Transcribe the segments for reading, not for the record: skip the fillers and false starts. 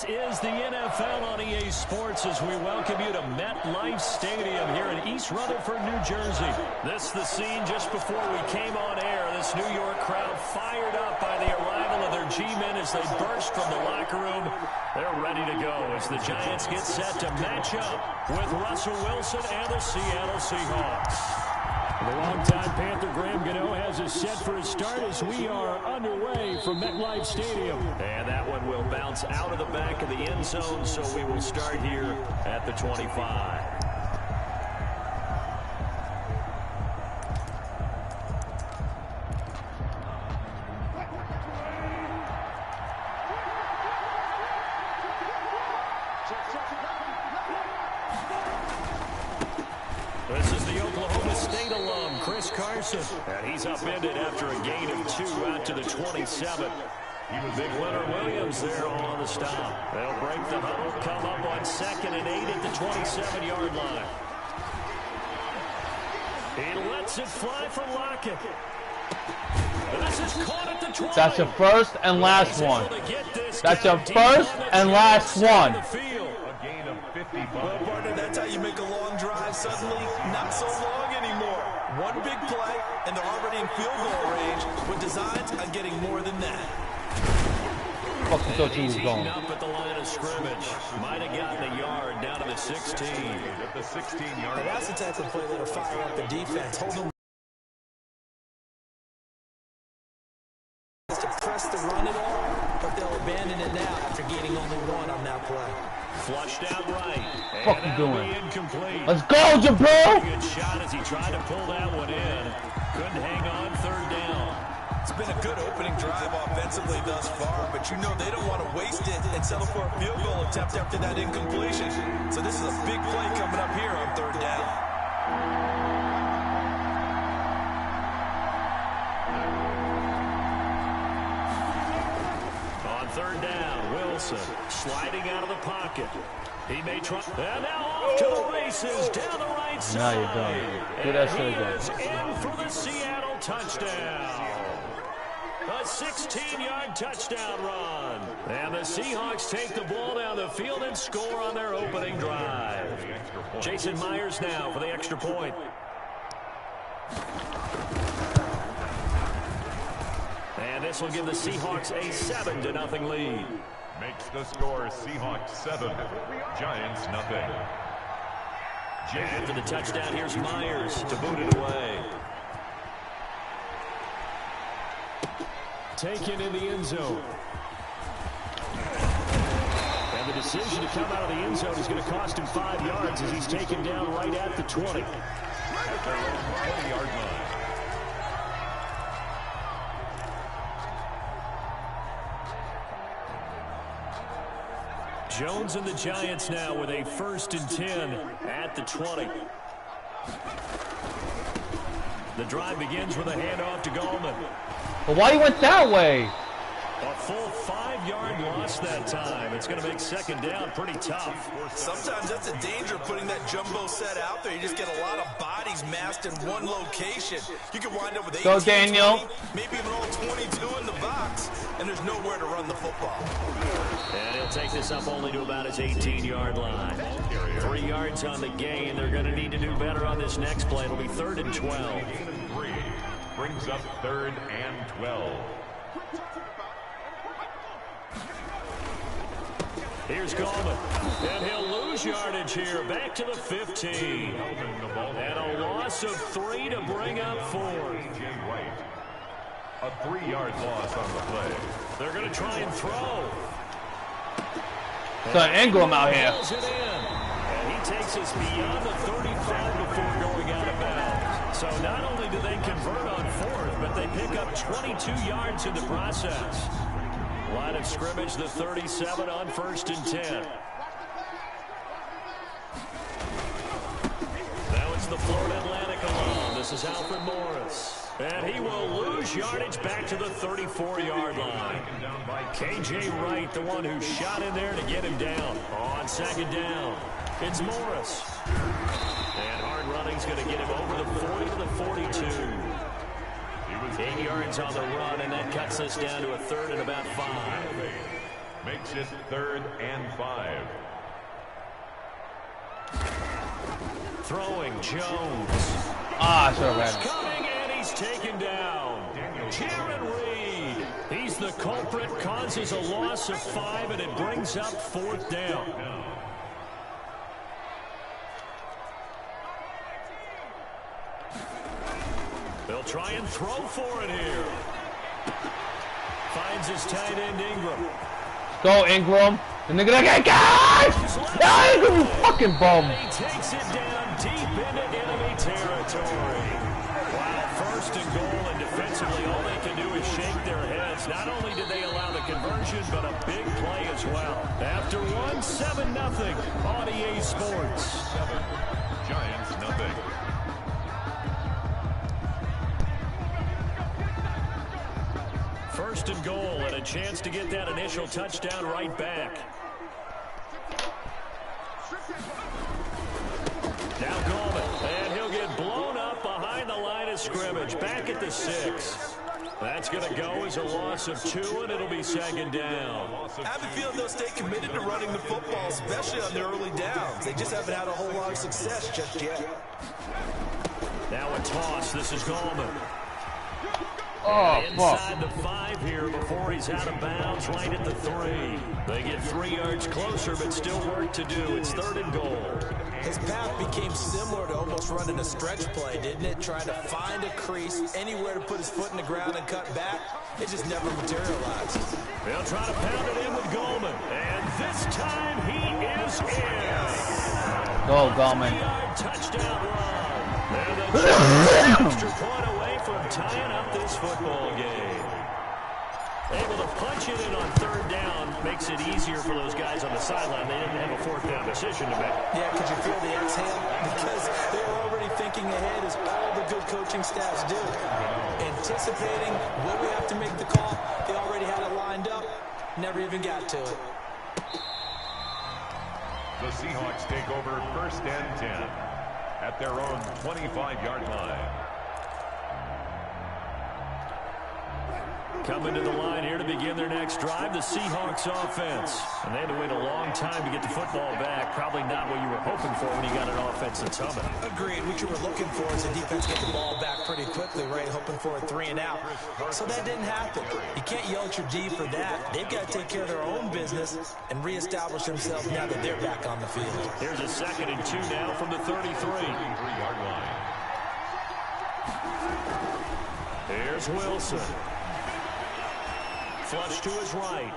Is the NFL on EA Sports as we welcome you to MetLife Stadium here in East Rutherford, New Jersey. This is the scene just before we came on air. This New York crowd fired up by the arrival of their G-men as they burst from the locker room. They're ready to go as the Giants get set to match up with Russell Wilson and the Seattle Seahawks. The longtime Panther Graham Gano has us set for a start as we are underway from MetLife Stadium. And that one will bounce out of the back of the end zone, so we will start here at the 25. This is the Oklahoma State alum, Chris Carson. And he's upended after a gain of 2 out to the 27. Big Leonard Williams there on the stop. They'll break the huddle, come up on 2nd and 8 at the 27-yard line. He lets it fly from Lockett. This is caught at the 20. That's your first and last one. That's your first and last one. Well, partner, that's how you make a long drive suddenly not so long anymore. One big play, and they're already in field goal range with designs on getting more than that. Fuck, you thought you was going. Up at the line of scrimmage. Might have gotten a yard down to the 16. At the 16-yard. That's the type of play that'll fire up the defense. Hold them to press the run at all, but they'll abandon it now after gaining only 1 on that play. Flushed out right. What you doing? Incomplete. Let's go, Jabril! Good shot as he tried to pull that one in. Couldn't hang on 3rd down. It's been a good opening drive offensively thus far, but you know they don't want to waste it and settle for a field goal attempt after that incompletion. So this is a big play coming up here on 3rd down. On 3rd down, Wilson sliding out of the pocket. He may try. And now off to the races down the right side. Now you're done. Do that shit again. He is in for the Seattle touchdown. A 16-yard touchdown run. And the Seahawks take the ball down the field and score on their opening drive. Jason Myers now for the extra point. And this will give the Seahawks a 7-0 lead. Makes the score Seahawks 7, Giants nothing. After the touchdown, here's Myers to boot it away. Taken in the end zone. And the decision to come out of the end zone is going to cost him 5 yards as he's taken down right at the 20. At their own 20-yard line. Jones and the Giants now with a 1st and 10 at the 20. The drive begins with a handoff to Gallman. But why you went that way? A full 5-yard loss that time. It's going to make 2nd down pretty tough. Sometimes that's a danger of putting that jumbo set out there. You just get a lot of bodies massed in one location. You can wind up with 18, Go, Daniel. 20, maybe even all 22 in the box, and there's nowhere to run the football. And he'll take this up only to about his 18-yard line. 3 yards on the gain. They're going to need to do better on this next play. It'll be 3rd and 12. 3 brings up 3rd and 12. Here's Gallman, and he'll lose yardage here, back to the 15. And a loss of 3 to bring up 4. A 3-yard loss on the play. They're going to try and throw. Son Ingram out here. And he takes us beyond the 35 before going out of bounds. So not only do they convert on 4th, but they pick up 22 yards in the process. Line of scrimmage, the 37 on 1st and 10. Now it's the Florida Atlantic alum. This is Alfred Morris. And he will lose yardage back to the 34-yard line. K.J. Wright, the one who shot in there to get him down. On 2nd down, it's Morris. And hard running's going to get him over the 40 to the 42. 8 yards on the run, and that cuts us down to a 3rd and about 5. Makes it 3rd and 5. Throwing Jones. Ah, sure, man. Coming, and he's taken down. Jaron Reed. He's the culprit, causes a loss of 5, and it brings up 4th down. They'll try and throw for it here. Finds his tight end Ingram. Go Ingram. The nigga that got guys! Ah, Ingram, you fucking bum. He takes it down deep into enemy territory. Wow, 1st and goal, and defensively all they can do is shake their heads. Not only did they allow the conversion, but a big play as well. After 1, 7-0 on EA Sports. 7. Giants nothing. First and goal, and a chance to get that initial touchdown right back. Now Gallman, and he'll get blown up behind the line of scrimmage. Back at the 6. That's going to go as a loss of 2, and it'll be 2nd down. I have a feeling they'll stay committed to running the football, especially on their early downs. They just haven't had a whole lot of success just yet. Now a toss. This is Gallman. Oh, inside the 5 here before he's out of bounds right at the 3. They get 3 yards closer, but still work to do. It's 3rd and goal. His path became similar to almost running a stretch play, didn't it? Trying to find a crease, anywhere to put his foot in the ground and cut back. It just never materialized. They'll try to pound it in with Gallman. And this time he is in. Go, Gallman. Touchdown run. They're the extra point away from tying up this football game. Able to punch it in on 3rd down makes it easier for those guys on the sideline. They didn't have a 4th down decision to make. Yeah, could you feel the exhale? Because they were already thinking ahead, as all the good coaching staffs do. Anticipating when we have to make the call, they already had it lined up, never even got to it. The Seahawks take over 1st and 10 at their own 25-yard line. Coming to the line here to begin their next drive, the Seahawks offense. And they had to wait a long time to get the football back. Probably not what you were hoping for when you got an offense that's humming. Agreed. What you were looking for is the defense get the ball back pretty quickly, right? Hoping for a 3 and out. So that didn't happen. You can't yell at your D for that. They've got to take care of their own business and reestablish themselves now that they're back on the field. Here's a 2nd and 2 now from the 33. 33-yard line. Here's Wilson. Flush to his right.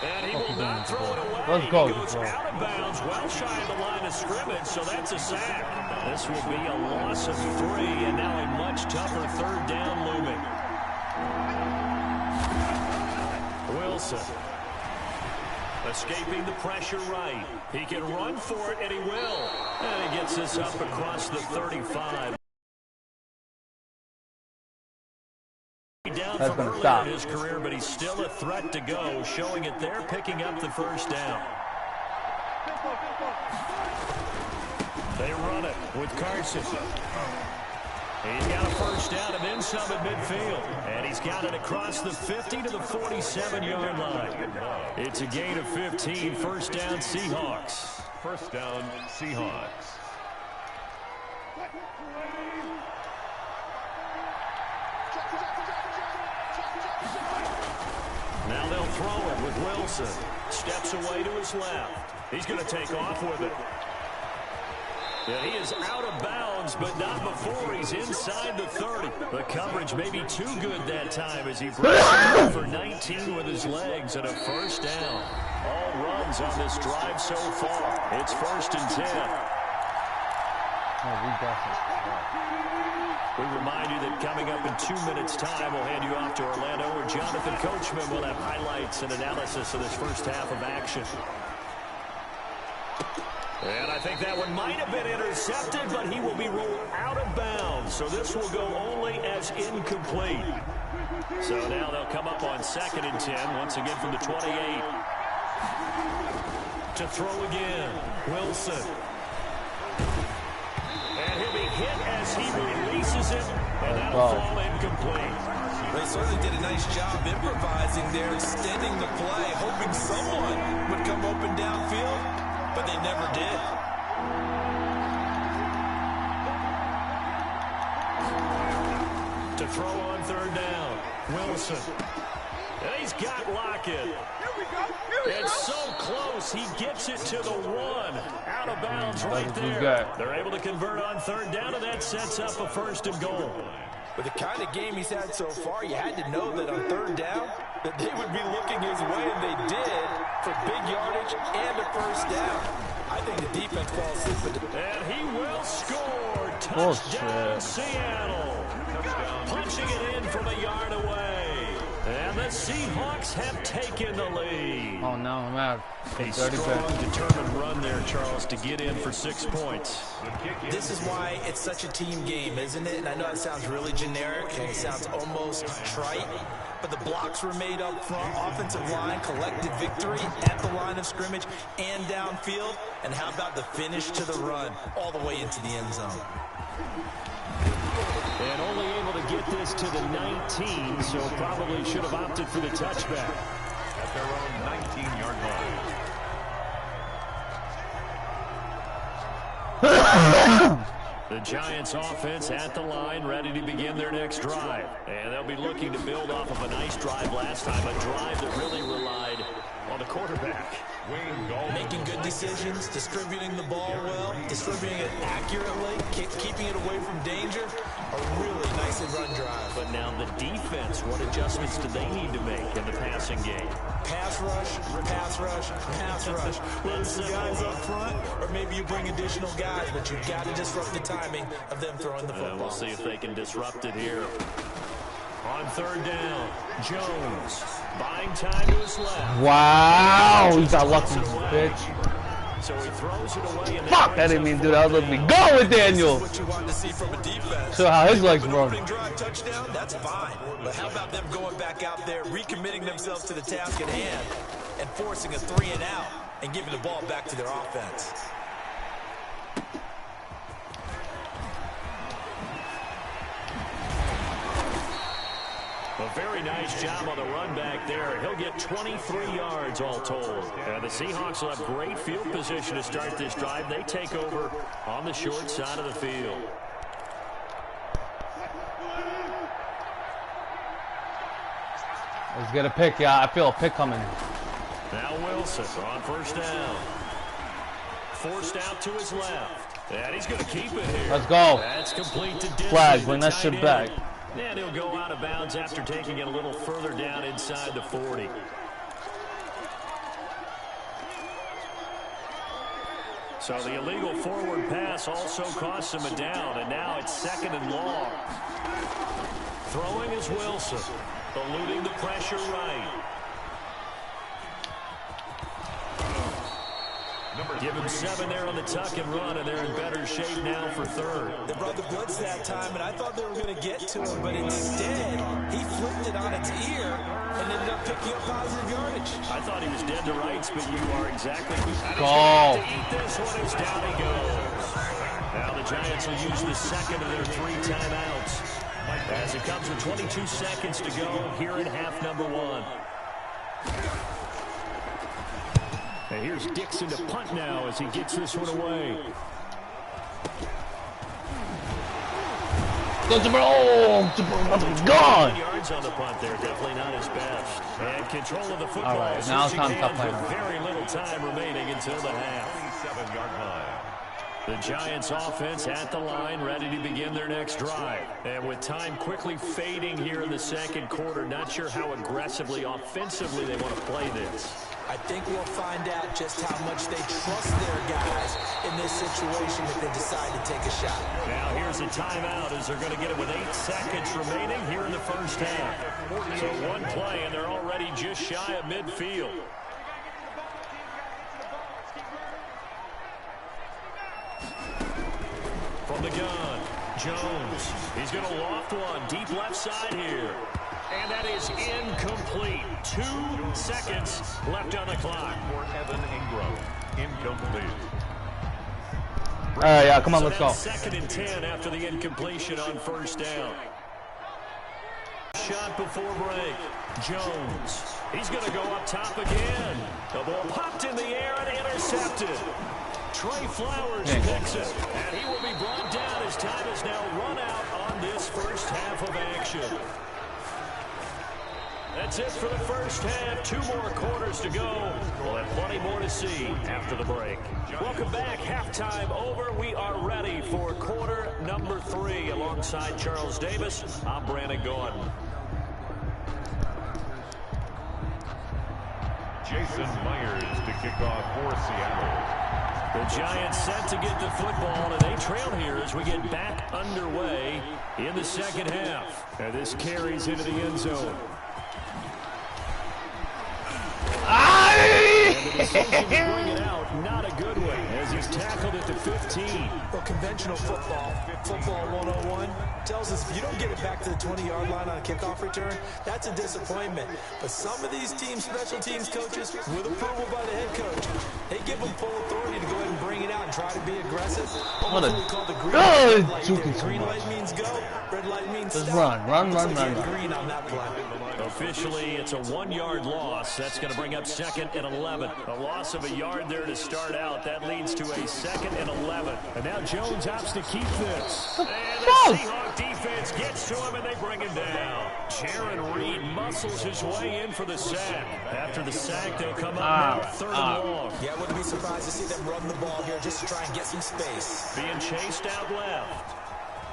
And he will not throw it away. Let's go. He goes out of bounds, well shy of the line of scrimmage, so that's a sack. This will be a loss of 3, and now a much tougher 3rd down looming. Wilson. Escaping the pressure right. He can run for it, and he will. And he gets this up across the 35. Down That's from gonna earlier stop. in his career, but he's still a threat to go, showing it there, picking up the 1st down. They run it with Carson. He's got a 1st down and then some at midfield. And he's got it across the 50 to the 47-yard line. It's a gain of 15, 1st down Seahawks. 1st down Seahawks. Now they'll throw it with Wilson. Steps away to his left. He's going to take off with it. Yeah, he is out of bounds, but not before he's inside the 30. The coverage may be too good that time as he breaks it for 19 with his legs and a 1st down. All runs on this drive so far. It's 1st and 10. We remind you that coming up in 2 minutes' time, we'll hand you off to Orlando, where Jonathan Coachman will have highlights and analysis of this 1st half of action. And I think that one might have been intercepted, but he will be ruled out of bounds. So this will go only as incomplete. So now they'll come up on 2nd and 10, once again from the 28. To throw again, Wilson. And he'll be hit as he releases it, and that'll fall incomplete. They certainly did a nice job improvising there, extending the play, hoping someone would come open downfield, but they never did. To throw on third down, Wilson. And he's got Lockett. It's so close. He gets it to the 1. Out of bounds right there. They're able to convert on third down, and that sets up a 1st and goal. With the kind of game he's had so far, you had to know that on third down, that they would be looking his way, and they did, for big yardage and a 1st down. I think the defense falls asleep. And he will score. Touchdown, Seattle. Punching it in from a yard away. And the Seahawks have taken the lead. Oh, no, I'm out. A strong, determined run there, Charles, to get in for 6 points. This is why it's such a team game, isn't it? And I know it sounds really generic and it sounds almost trite, but the blocks were made up front, offensive line, collective victory at the line of scrimmage and downfield. And how about the finish to the run all the way into the end zone? And only able to get this to the 19, so probably should have opted for the touchback. At their own 19-yard line. The Giants offense at the line, ready to begin their next drive. And they'll be looking to build off of a nice drive last time, a drive that really relied on the quarterback. Making good decisions, distributing the ball well, distributing it accurately, keeping it away from danger. A really nicely run drive. But now the defense, what adjustments do they need to make in the passing game? Pass rush, pass rush, pass rush. Run some guys up front, or maybe you bring additional guys, but you've got to disrupt the timing of them throwing the football. We'll see if they can disrupt it here. On third down, Jones buying time to his left. Wow, he got lucky, bitch. So he throws it away. And fuck, I didn't mean to do that. Let me go with Daniel. What you want to see from a defense. So how his legs run. Drive touchdown, that's fine. But how about them going back out there, recommitting themselves to the task at hand, and forcing a 3 and out, and giving the ball back to their offense. A very nice job on the run back there. He'll get 23 yards all told. And the Seahawks will have great field position to start this drive. They take over on the short side of the field. Let's get a pick, yeah. I feel a pick coming. Now Wilson on first down. Forced out to his left. And he's going to keep it here. Let's go. That's complete to Disney. Flag, bring that shit back. And he'll go out of bounds after taking it a little further down inside the 40. So the illegal forward pass also costs him a down, and now it's 2nd and long. Throwing is Wilson, eluding the pressure right. Give him 7 there on the tuck and run, and they're in better shape now for 3rd. They brought the blitz that time, and I thought they were going to get to him, but instead, he flipped it on its ear and ended up picking up positive yardage. I thought he was dead to rights, but you are exactly right. Go. To eat this one as down he goes. Now the Giants will use the 2nd of their 3 timeouts as it comes with 22 seconds to go here in half number 1. And here's Dixon to punt now as he gets this one away. Go, Jabbar. Oh, Jabbar about to be gone. Yards on the punt there, definitely not his best. And control of the football. All right, now it's time to stop playing. Very little time remaining until the half. 27-yard line. The Giants offense at the line, ready to begin their next drive. And with time quickly fading here in the 2nd quarter, not sure how aggressively, offensively they want to play this. I think we'll find out just how much they trust their guys in this situation if they decide to take a shot. Now here's a timeout as they're going to get it with 8 seconds remaining here in the 1st half. So 1 play and they're already just shy of midfield. From the gun, Jones. He's going to loft one deep left side here. And that is incomplete. 2 seconds left on the clock. For Evan Ingram, incomplete. All right, yeah, come on, let's go. 2nd and 10 after the incompletion on first down. shot before break. Jones. He's going to go up top again. The ball popped in the air and intercepted. Trey Flowers picks it. And he will be brought down as time has now run out on this first half of action. That's it for the first half. 2 more quarters to go. We'll have plenty more to see after the break. Welcome back. Halftime over. We are ready for quarter number 3. Alongside Charles Davis, I'm Brandon Gordon. Jason Myers to kick off for Seattle. The Giants set to get the football, and they trail here as we get back underway in the second half. And this carries into the end zone. And the decision to bring it out, not a good one, as he's tackled at the 15. Well, conventional football 101, tells us if you don't get it back to the 20-yard line on a kickoff return, that's a disappointment. But some of these teams, special teams coaches, with approval by the head coach, they give them full authority to go ahead and bring it out and try to be aggressive. What a green light means go, red light means just stop. run. Green on that play. Officially, it's a 1-yard loss. That's going to bring up 2nd and 11. A loss of a yard there to start out. That leads to a 2nd and 11. And now Jones opts to keep this. And the Seahawk defense gets to him, and they bring him down. Jaron Reed muscles his way in for the sack. After the sack, they'll come up now 3rd and long. Yeah, I wouldn't be surprised to see them run the ball here just to try and get some space. Being chased out left.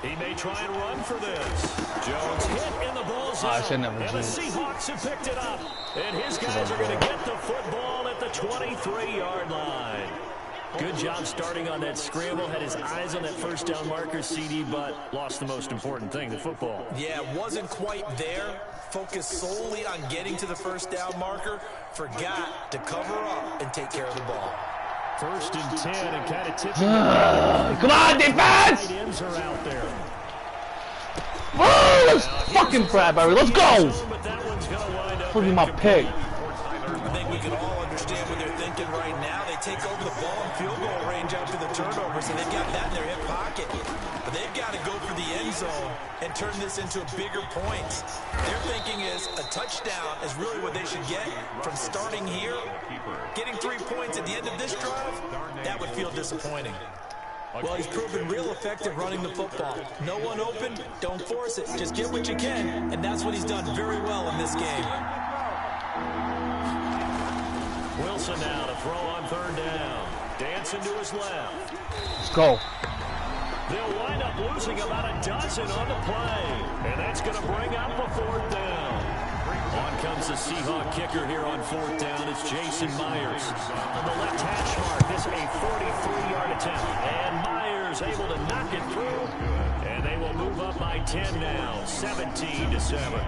He may try and run for this. Jones hit in the ball zone. And the Seahawks have picked it up. And his guys are going to get the football at the 23-yard line. Good job starting on that scramble. Had his eyes on that first down marker, CD, but lost the most important thing, the football. Yeah, wasn't quite there. Focused solely on getting to the first down marker. Forgot to cover up and take care of the ball. 1st and 10 and kind of tipping. Come on, defense! Tight ends are out there. Oh, let's fucking Bradbury. Let's go! But that one's going to wind up. Look at my pick. I think we can all understand what they're thinking right now. They take over the ball in field goal range after the turnover, so they've got that in their hip pocket. But they've got to go for the end zone and turn this into bigger points. Their thinking is a touchdown is really what they should get from starting here. Getting 3 points at the end of this drive, that would feel disappointing. Well, he's proven real effective running the football. No one open, don't force it. Just get what you can, and that's what he's done very well in this game. Wilson now to throw on 3rd down. Dancing to his left. Let's go. They'll wind up losing about a dozen on the play. And that's going to bring up a 4th down. On comes the Seahawk kicker here on 4th down. It's Jason Myers. On the left hash mark, this is a 43-yard attempt. And Myers able to knock it through. And they will move up by 10 now, 17-7.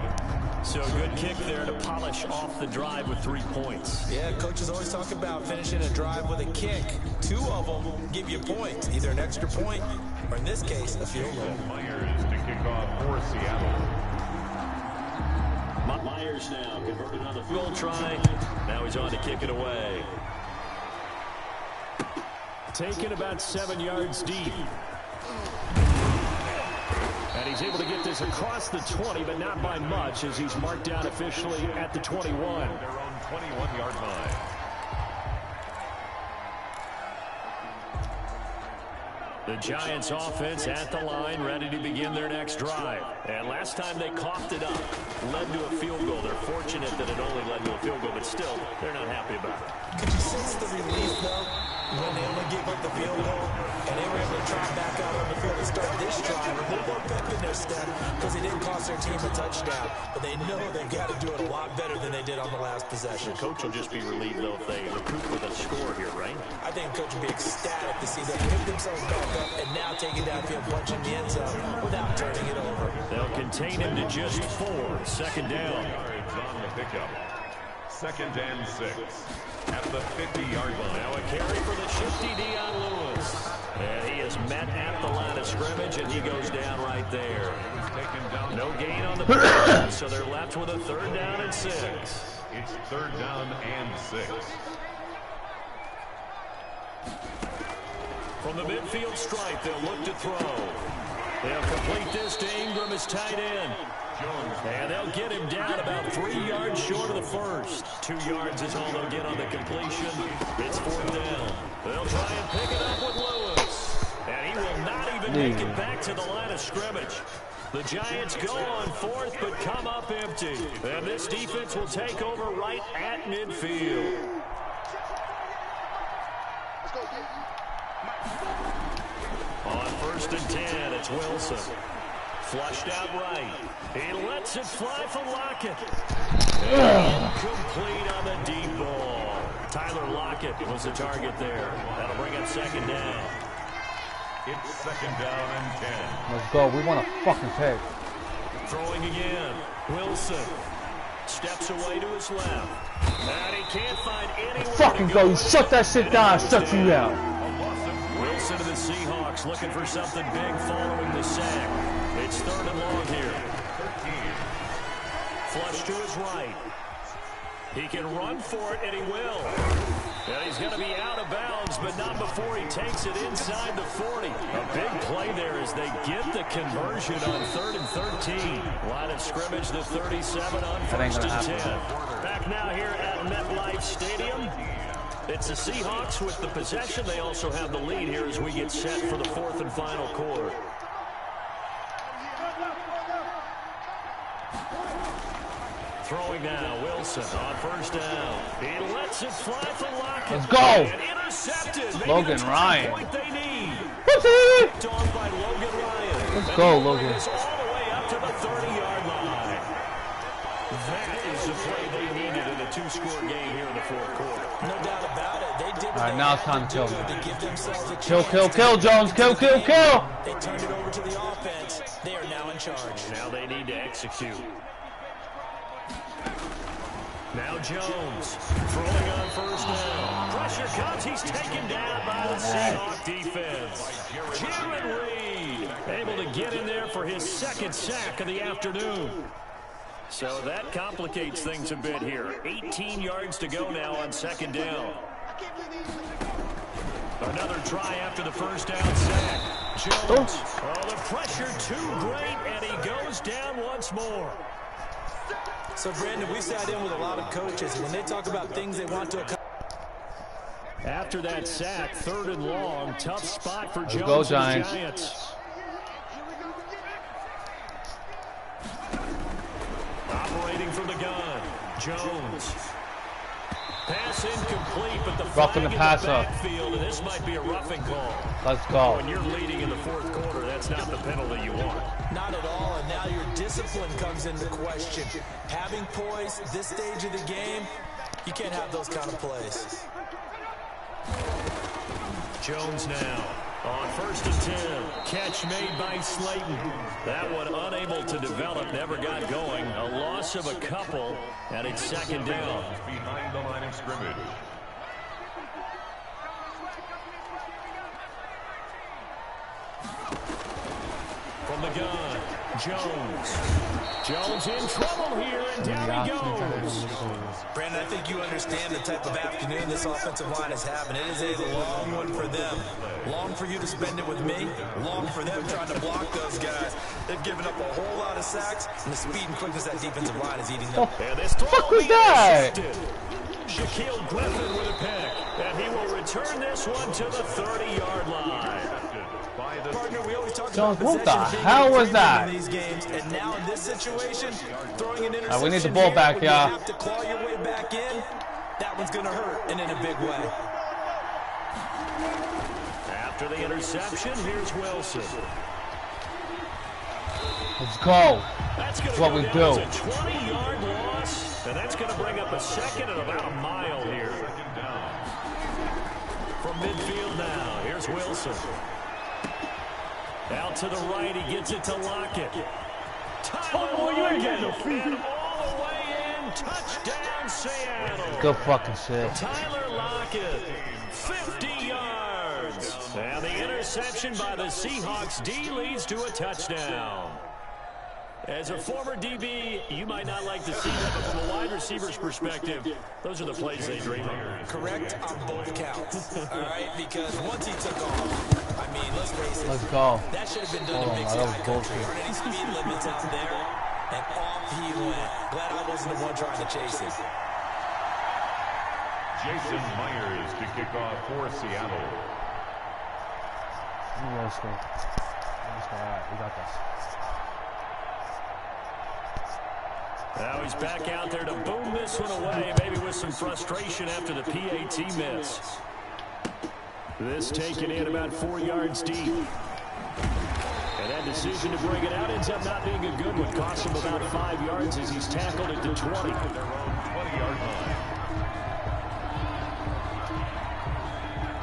So a good kick there to polish off the drive with 3 points. Yeah, coaches always talk about finishing a drive with a kick. 2 of them give you points, either an extra point or, in this case, a field goal. Myers to kick off for Seattle. Myers now converted on the field try. Now he's on to kick it away. Taken about 7 yards deep. And he's able to get this across the 20, but not by much, as he's marked down officially at the 21. Their own 21-yard line. The Giants offense at the line, ready to begin their next drive. And last time they coughed it up, led to a field goal. They're fortunate that it only led to a field goal, but still, they're not happy about it. Could you sense the relief, though, when they only gave up the field goal and they were able to try back out on the field to start this drive? A little more pep in their step because they didn't cost their team a touchdown. But they know they've got to do it a lot better than they did on the last possession. The coach will just be relieved, though, if they recruit with a score here, right? I think the coach will be ecstatic to see them pick themselves back up and now take it downfield, punching the end zone without turning it over. They'll contain him to just 4. 2nd down. Yards on the pickup. 2nd and 6 at the 50-yard line. Now a carry for the shifty Dion Lewis. And he is met at the line of scrimmage, and he goes down right there. No gain on the play, so they're left with a 3rd down and 6. It's 3rd down and 6. From the midfield stripe, they'll look to throw. They'll complete this to Ingram as tight end. And they'll get him down about 3 yards short of the first. 2 yards is all they'll get on the completion. It's 4th down. They'll try and pick it up with Lewis. And he will not even make it back to the line of scrimmage. The Giants go on 4th, but come up empty. And this defense will take over right at midfield. On 1st and 10, it's Wilson. Flushed out right. He lets it fly for Lockett. Incomplete on the deep ball. Tyler Lockett was the target there. That'll bring up 2nd down. It's 2nd down and 10. Let's go. We want a fucking pick. Throwing again. Wilson steps away to his left. And he can't find anywhere Fucking to go. You shut that shit down. Shut you out. Wilson to the Seahawks looking for something big following the sack. It's 3rd and long here. Flush to his right. He can run for it, and he will. And he's going to be out of bounds, but not before he takes it inside the 40. A big play there as they get the conversion on 3rd and 13. Line of scrimmage, the 37 on 1st and 10. Back now here at MetLife Stadium. It's the Seahawks with the possession. They also have the lead here as we get set for the 4th and final quarter. Throwing now, Wilson on 1st down. He lets it fly for Lockett. Let's go. And intercepted. Maybe Logan the Ryan. Point they need. Let's By Logan Ryan. go, Logan. All the way up to the 30-yard line. That is the play they needed in a 2-score game here in the 4th quarter. No doubt about it. They did what All right, they now it's had time to kill do him. to give themselves a Kill, chance. Jones. Kill. They turned it over to the offense. They are now in charge. Now they need to execute. Now Jones throwing on 1st down. Pressure comes. He's taken down by the Seahawk defense. Jared Reed able to get in there for his 2nd sack of the afternoon. So that complicates things a bit here. 18 yards to go now on 2nd down. Another try after the 1st down sack. Jones. Oh, the pressure too great, and he goes down once more. So, Brandon, we sat in with a lot of coaches, and when they talk about things they want to accomplish. After that sack, 3rd and long, tough spot for Jones go, and the Giants. Giants. Operating from the gun, Jones. Pass incomplete, but the Roughing flag the in passer. the backfield, and this might be a roughing call. Let's go. When you're leading in the 4th quarter, that's not the penalty you want. Not at all, and now your discipline comes into question. Having poise this stage of the game, you can't have those kind of plays. Jones now on 1st and 10. Catch made by Slayton. That one unable to develop, never got going. A loss of a couple, and it's 2nd down. Behind the line of scrimmage. From the gun, Jones. Jones in trouble here, and down he goes. Brandon, I think you understand the type of afternoon this offensive line is having. It is a long one for them. Long for you to spend it with me. Long for them trying to block those guys. They've given up a whole lot of sacks, and the speed and quickness that defensive line is eating them. And this Fuck was that? Shaquille Griffin with a pick, and he will return this one to the 30-yard line. Partner, we always talk Jones, about what the possession being hell a was premium that? in these games, and now in this situation, throwing an interception we need the ball here back, when y'all. you have to claw your way back in, that one's going to hurt, and in a big way. After the interception, here's Wilson. Let's go. That's going to What go we down do. as a 20-yard loss, and that's going to bring up a 2nd and about a mile here. From midfield now, here's Wilson. Out to the right, he gets it to Lockett. Tyler you ain't getting no Lockett, and all the way in, touchdown Seattle. Good fucking shit. Tyler Lockett, 50 yards. And the interception by the Seahawks D leads to a touchdown. As a former DB, you might not like to see that, but from a wide receiver's perspective, those are the plays they dream of. Correct on both counts, all right? Because once he took off, I mean, let's face it. Let's go. That should have been done Hold in on, big that was sky country. bullshit. Any speed limits out there, And off he went. Glad I wasn't the one trying to chase it. Jason Myers to kick off for Seattle. Let's go. All right, we got this. Now he's back out there to boom this one away, maybe with some frustration after the PAT miss. This taken in about 4 yards deep. And that decision to bring it out ends up not being a good one. Costs him about 5 yards as he's tackled at the 20. Their own 20-yard line.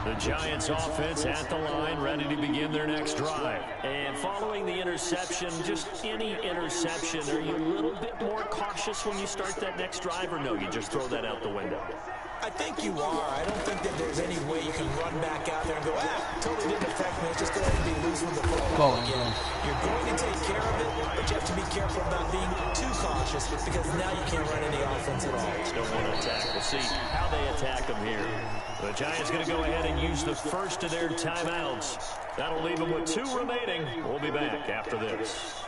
The Giants offense at the line, ready to begin their next drive. And following the interception, just any interception, are you a little bit more cautious when you start that next drive, or no, you just throw that out the window? I think you are. I don't think that there's any way you can run back out there and go, totally didn't affect me. Let's just go ahead and be loose with the football again. You're going to take care of it, but you have to be careful about being too cautious because now you can't run any offense at all. Just don't want to attack. We'll see how they attack them here. The Giants going to go ahead and use the first of their timeouts. That'll leave them with 2 remaining. We'll be back after this.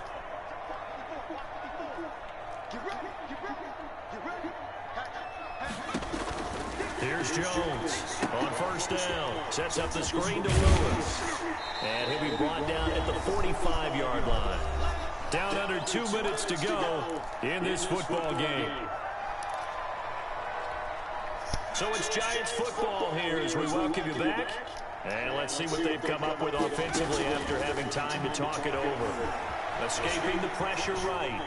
Here's Jones on first down. Sets up the screen to Lewis. And he'll be brought down at the 45-yard line. Down under 2 minutes to go in this football game. So it's Giants football here as we welcome you back. And let's see what they've come up with offensively after having time to talk it over. Escaping the pressure right.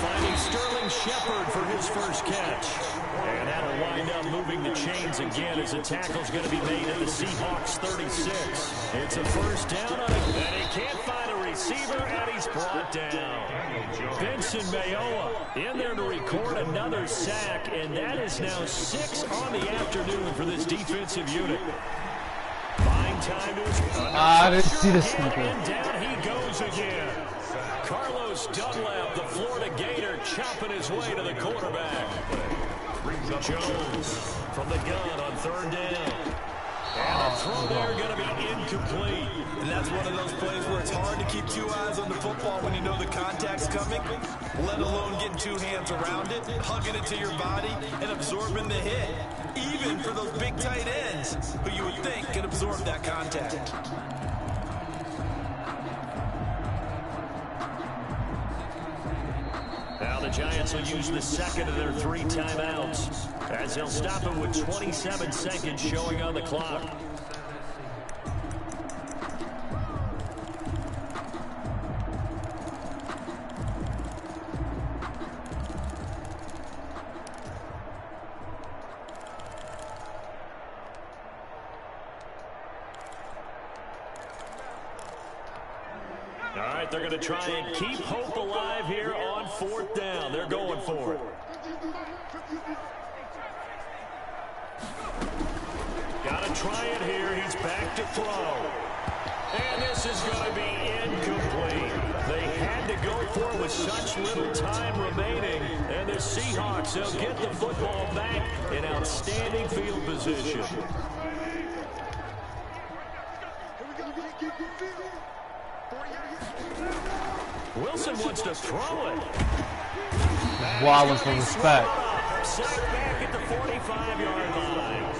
Finding Sterling Shepard for his first catch. And that'll wind up moving the chains again as the tackle's going to be made at the Seahawks 36. It's a first down on it. And he can't find a receiver, and he's brought down. Benson Mayowa in there to record another sack, and that is now 6 on the afternoon for this defensive unit. Buying time to his... I didn't see the sneaker. And down he goes again. Carlos Dunlap, the Florida Gator, chopping his way to the quarterback. Jones from the gun on third down. And the throw there going to be incomplete. And that's one of those plays where it's hard to keep 2 eyes on the football when you know the contact's coming, let alone getting 2 hands around it, hugging it to your body, and absorbing the hit. Even for those big tight ends who you would think could absorb that contact. Now the Giants will use the second of their 3 timeouts as they'll stop it with 27 seconds showing on the clock. All right, they're going to try and keep hope alive here on 4th down. They're going for it. Got to try it here. He's back to throw. And this is going to be incomplete. They had to go for it with such little time remaining. And the Seahawks, they'll get the football back in outstanding field position. Wilson wants to throw it. Wallace for respect. Sack back at the 45-yard line.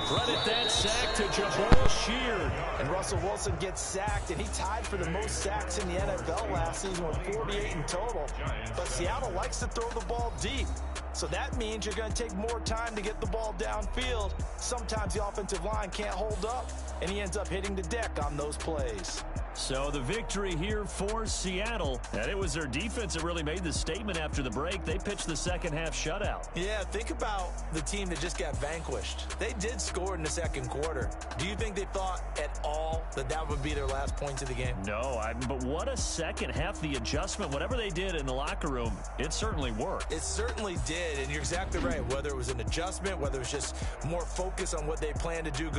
Credit that sack to Jabal Sheard. And Russell Wilson gets sacked, and he tied for the most sacks in the NFL last season with 48 in total. But Seattle likes to throw the ball deep. So that means you're going to take more time to get the ball downfield. Sometimes the offensive line can't hold up, and he ends up hitting the deck on those plays. So the victory here for Seattle, and it was their defense that really made the statement after the break. They pitched the second half shutout. Yeah, think about the team that just got vanquished. They did score in the second quarter. Do you think they thought at all that that would be their last points of the game? No, but what a second half. The adjustment, whatever they did in the locker room, it certainly worked. It certainly did, and you're exactly right. Whether it was an adjustment, whether it was just more focus on what they plan to do